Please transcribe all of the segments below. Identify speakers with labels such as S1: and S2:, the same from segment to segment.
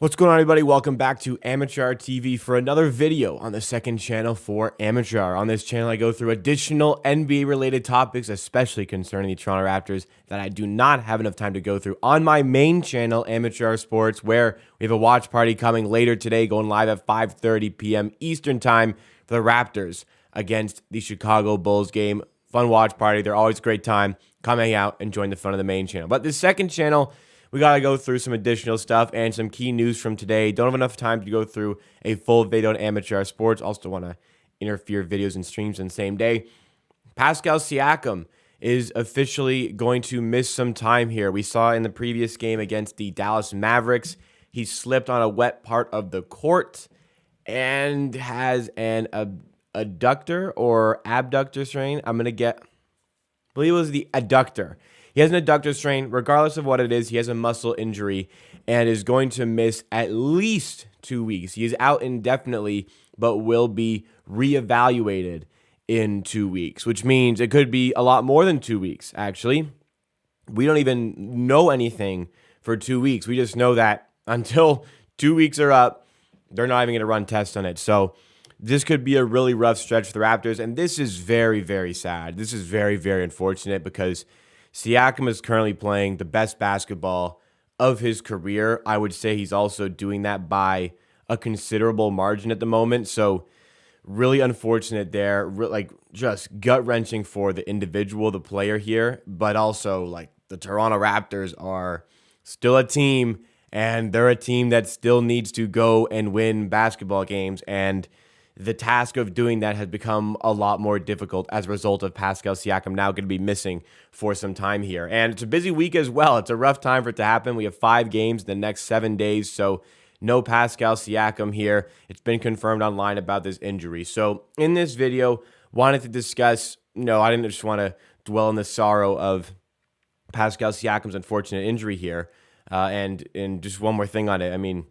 S1: What's going on, everybody? Welcome back to Amateur TV for another video on the second channel for Amateur. On this channel, I go through additional NBA-related topics, especially concerning the Toronto Raptors, that I do not have enough time to go through on my main channel, Amateur Sports, where we have a watch party coming later today, going live at 5:30 p.m. Eastern Time for the Raptors against the Chicago Bulls game. Fun watch party. They're always a great time. Come hang out and join the fun of the main channel. But the second channel, we got to go through some additional stuff and some key news from today. Don't have enough time to go through a full video on Amateur Sports. Also want to interfere videos and streams on the same day. Pascal Siakam is officially going to miss some time here. We saw in the previous game against the Dallas Mavericks, he slipped on a wet part of the court and has an adductor or abductor strain. I believe it was the adductor. He has an adductor strain. Regardless of what it is, he has a muscle injury and is going to miss at least 2 weeks. He is out indefinitely, but will be reevaluated in 2 weeks, which means it could be a lot more than 2 weeks, actually. We don't even know anything for 2 weeks. We just know that until 2 weeks are up, they're not even going to run tests on it. So this could be a really rough stretch for the Raptors, and this is very, very sad. This is very, very unfortunate because Siakam is currently playing the best basketball of his career. I would say he's also doing that by a considerable margin at the moment. So really unfortunate there. Just gut-wrenching for the individual, the player here, but also like the Toronto Raptors are still a team, and they're a team that still needs to go and win basketball games, and the task of doing that has become a lot more difficult as a result of Pascal Siakam now going to be missing for some time here. And it's a busy week as well. It's a rough time for it to happen. We have 5 games in the next 7 days, so no Pascal Siakam here. It's been confirmed online about this injury. So in this video, wanted to discuss, I didn't just want to dwell on the sorrow of Pascal Siakam's unfortunate injury here. And just one more thing on it. I mean,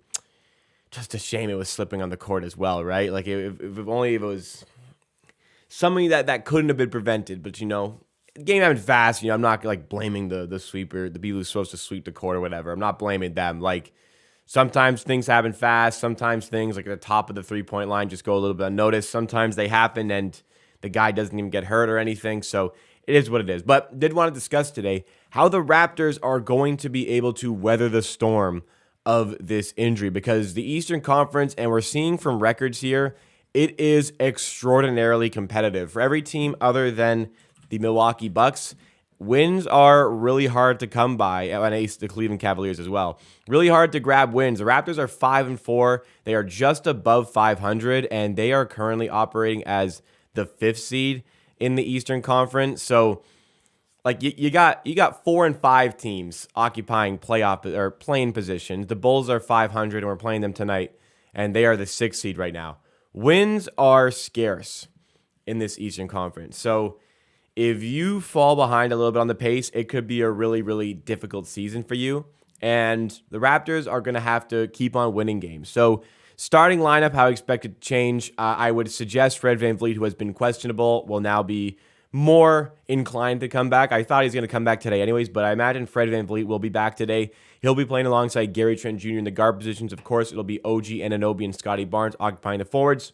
S1: just a shame it was slipping on the court as well, right? Like, if only it was something that couldn't have been prevented. But, the game happened fast. I'm not, blaming the sweeper, the people who's supposed to sweep the court or whatever. I'm not blaming them. Like, sometimes things happen fast. Sometimes things, like, at the top of the three-point line just go a little bit unnoticed. Sometimes they happen and the guy doesn't even get hurt or anything. So it is what it is. But did want to discuss today how the Raptors are going to be able to weather the storm of this injury, because the Eastern Conference, and we're seeing from records here, it is extraordinarily competitive. For every team other than the Milwaukee Bucks, wins are really hard to come by, and the Cleveland Cavaliers as well. Really hard to grab wins. The Raptors are 5-4. They are just above 500, and they are currently operating as the 5th seed in the Eastern Conference. So you got 4 and 5 teams occupying playoff or playing positions. The Bulls are 500, and we're playing them tonight, and they are the 6th seed right now. Wins are scarce in this Eastern Conference. So if you fall behind a little bit on the pace, it could be a really, really difficult season for you. And the Raptors are going to have to keep on winning games. So starting lineup, how I expect it to change, I would suggest Fred VanVleet, who has been questionable, will now be more inclined to come back. I thought he was going to come back today anyways, but I imagine Fred VanVleet will be back today. He'll be playing alongside Gary Trent Jr. in the guard positions. Of course, it'll be OG Anunoby and Scotty Barnes occupying the forwards.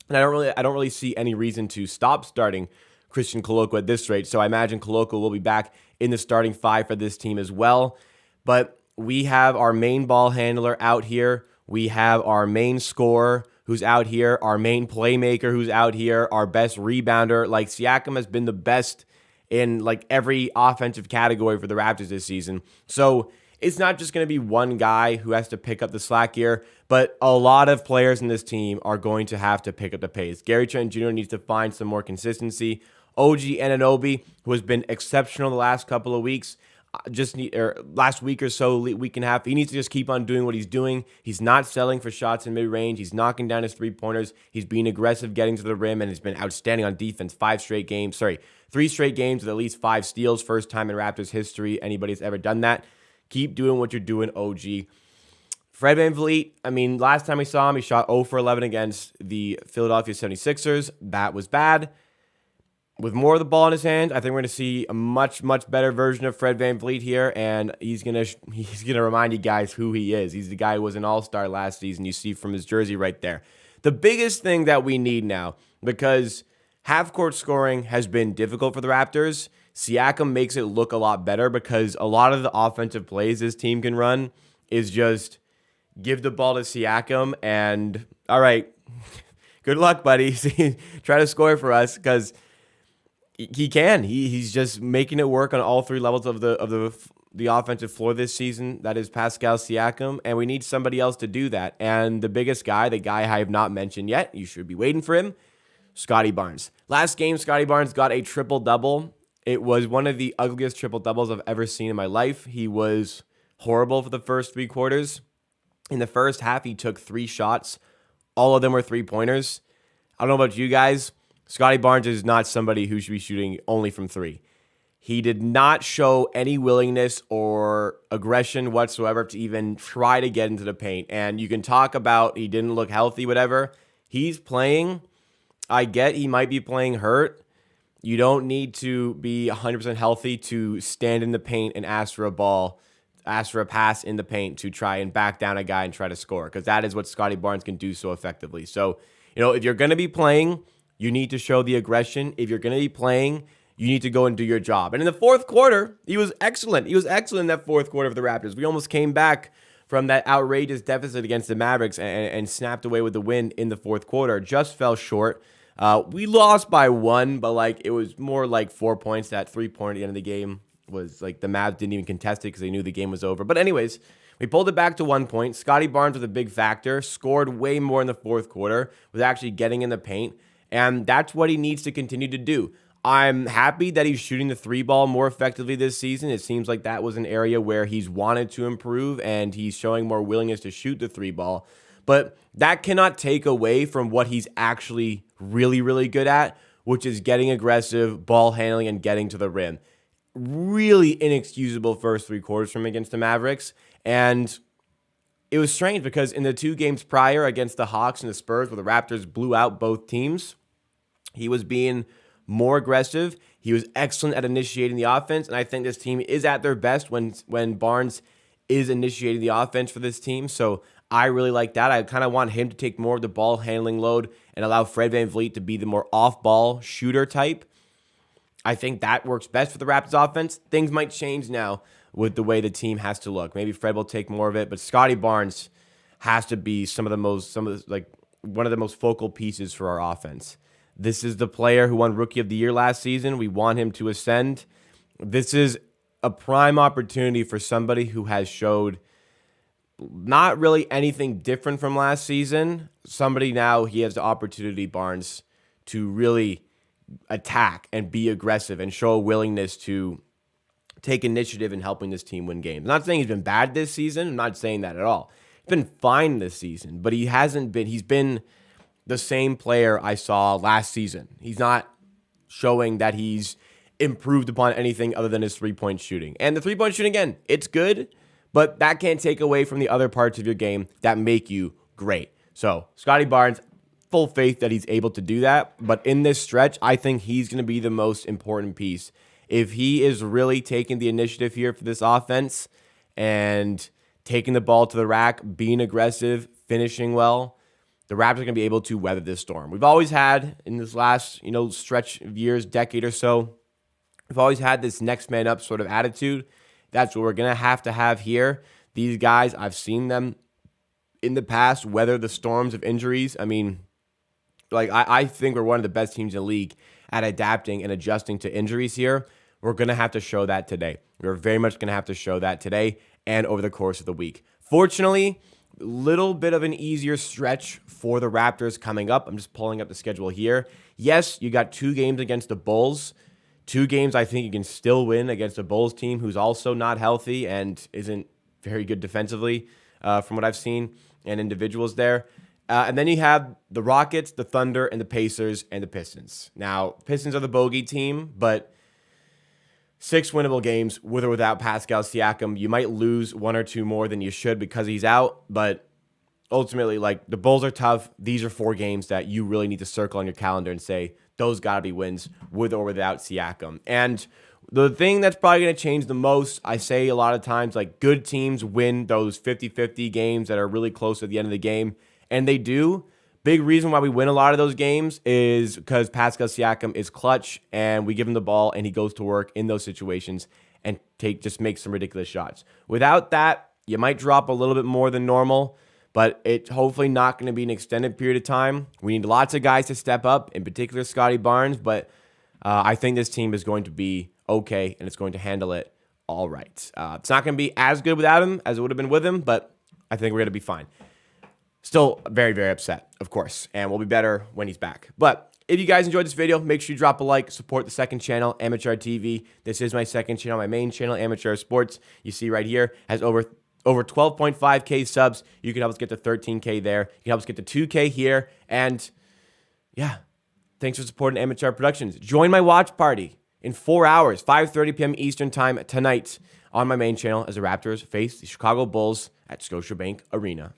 S1: And I don't really see any reason to stop starting Christian Koloko at this rate. So I imagine Koloko will be back in the starting 5 for this team as well. But we have our main ball handler out here. We have our main scorer who's out here, our main playmaker who's out here, our best rebounder. Like, Siakam has been the best in every offensive category for the Raptors this season. So it's not just going to be one guy who has to pick up the slack here, but a lot of players in this team are going to have to pick up the pace. Gary Trent Jr. needs to find some more consistency. OG Anunoby, who has been exceptional the last couple of weeks, last week or so, week and a half, he needs to just keep on doing what he's doing. He's not settling for shots in mid-range. He's knocking down his three-pointers. He's being aggressive getting to the rim, and has been outstanding on defense. 3 straight games with at least 5 steals. First time in Raptors history anybody's ever done that. Keep doing what you're doing, OG. Fred VanVleet, last time we saw him, he shot 0 for 11 against the Philadelphia 76ers. That was bad. with more of the ball in his hand, I think we're going to see a much, much better version of Fred VanVleet here, and he's gonna remind you guys who he is. He's the guy who was an all-star last season. You see from his jersey right there. The biggest thing that we need now, because half-court scoring has been difficult for the Raptors, Siakam makes it look a lot better because a lot of the offensive plays this team can run is just give the ball to Siakam and, all right, good luck, buddy. Try to score for us because he can. He's just making it work on all three levels of the offensive floor this season. That is Pascal Siakam, and we need somebody else to do that. And the biggest guy, the guy I have not mentioned yet, you should be waiting for him, Scotty Barnes. Last game, Scotty Barnes got a triple-double. It was one of the ugliest triple-doubles I've ever seen in my life. He was horrible for the first three quarters. In the first half, he took 3 shots. All of them were three-pointers. I don't know about you guys. Scotty Barnes is not somebody who should be shooting only from 3. He did not show any willingness or aggression whatsoever to even try to get into the paint. And you can talk about he didn't look healthy, whatever. He's playing. I get he might be playing hurt. You don't need to be 100% healthy to stand in the paint and ask for a ball, ask for a pass in the paint to try and back down a guy and try to score, because that is what Scotty Barnes can do so effectively. So, if you're going to be playing, you need to show the aggression. If you're going to be playing, you need to go and do your job. And in the fourth quarter, he was excellent. He was excellent in that fourth quarter of the Raptors. We almost came back from that outrageous deficit against the Mavericks and snapped away with the win in the fourth quarter. Just fell short. We lost by 1, but it was more like 4 points. That 3-point at the end of the game was the Mavs didn't even contest it because they knew the game was over. But anyways, we pulled it back to 1 point. Scotty Barnes was a big factor, scored way more in the fourth quarter, was actually getting in the paint, and that's what he needs to continue to do. I'm happy that he's shooting the 3-ball more effectively this season. It seems like that was an area where he's wanted to improve, and he's showing more willingness to shoot the 3-ball. But that cannot take away from what he's actually really, really good at, which is getting aggressive, ball handling, and getting to the rim. Really inexcusable first 3 quarters from him against the Mavericks. And it was strange because in the 2 games prior against the Hawks and the Spurs, where the Raptors blew out both teams, he was being more aggressive. He was excellent at initiating the offense. And I think this team is at their best when Barnes is initiating the offense for this team. So I really like that. I kind of want him to take more of the ball handling load and allow Fred VanVleet to be the more off-ball shooter type. I think that works best for the Raptors offense. Things might change now with the way the team has to look. Maybe Fred will take more of it, but Scotty Barnes has to be one of the most focal pieces for our offense. This is the player who won Rookie of the Year last season. We want him to ascend. This is a prime opportunity for somebody who has showed not really anything different from last season. Somebody now, he has the opportunity, Barnes, to really attack and be aggressive and show a willingness to take initiative in helping this team win games. I'm not saying he's been bad this season. I'm not saying that at all. He's been fine this season, but he's been the same player I saw last season. He's not showing that he's improved upon anything other than his 3-point shooting. And the 3-point shooting, again, it's good, but that can't take away from the other parts of your game that make you great. So, Scotty Barnes, full faith that he's able to do that. But in this stretch, I think he's going to be the most important piece. If he is really taking the initiative here for this offense and taking the ball to the rack, being aggressive, finishing well, the Raptors are going to be able to weather this storm. We've always had, in this last stretch of years, decade or so, we've always had this next man up sort of attitude. That's what we're going to have here. These guys, I've seen them in the past weather the storms of injuries. I mean, I think we're one of the best teams in the league at adapting and adjusting to injuries here. We're going to have to show that today. We're very much going to have to show that today and over the course of the week. Fortunately, a little bit of an easier stretch for the Raptors coming up. I'm just pulling up the schedule here. Yes, you got 2 games against the Bulls. 2 games I think you can still win against a Bulls team who's also not healthy and isn't very good defensively from what I've seen, and individuals there. And then you have the Rockets, the Thunder, and the Pacers, and the Pistons. Now, Pistons are the bogey team, but 6 winnable games with or without Pascal Siakam. You might lose 1 or 2 more than you should because he's out, but ultimately, the Bulls are tough. These are 4 games that you really need to circle on your calendar and say, those got to be wins with or without Siakam. And the thing that's probably going to change the most, I say a lot of times, like good teams win those 50-50 games that are really close at the end of the game. And they do. Big reason why we win a lot of those games is because Pascal Siakam is clutch and we give him the ball and he goes to work in those situations and just make some ridiculous shots. Without that, you might drop a little bit more than normal, but it's hopefully not going to be an extended period of time. We need lots of guys to step up, in particular Scotty Barnes, but I think this team is going to be okay and it's going to handle it all right. It's not going to be as good without him as it would have been with him, but I think we're going to be fine. Still very, very upset, of course, and we'll be better when he's back. But if you guys enjoyed this video, make sure you drop a like, support the second channel, Amateur TV. This is my second channel, my main channel, Amateur Sports. You see right here, has over 12.5K subs. You can help us get to 13K there. You can help us get to 2K here. And yeah, thanks for supporting Amateur Productions. Join my watch party in 4 hours, 5:30 p.m. Eastern time tonight on my main channel as the Raptors face the Chicago Bulls at Scotiabank Arena.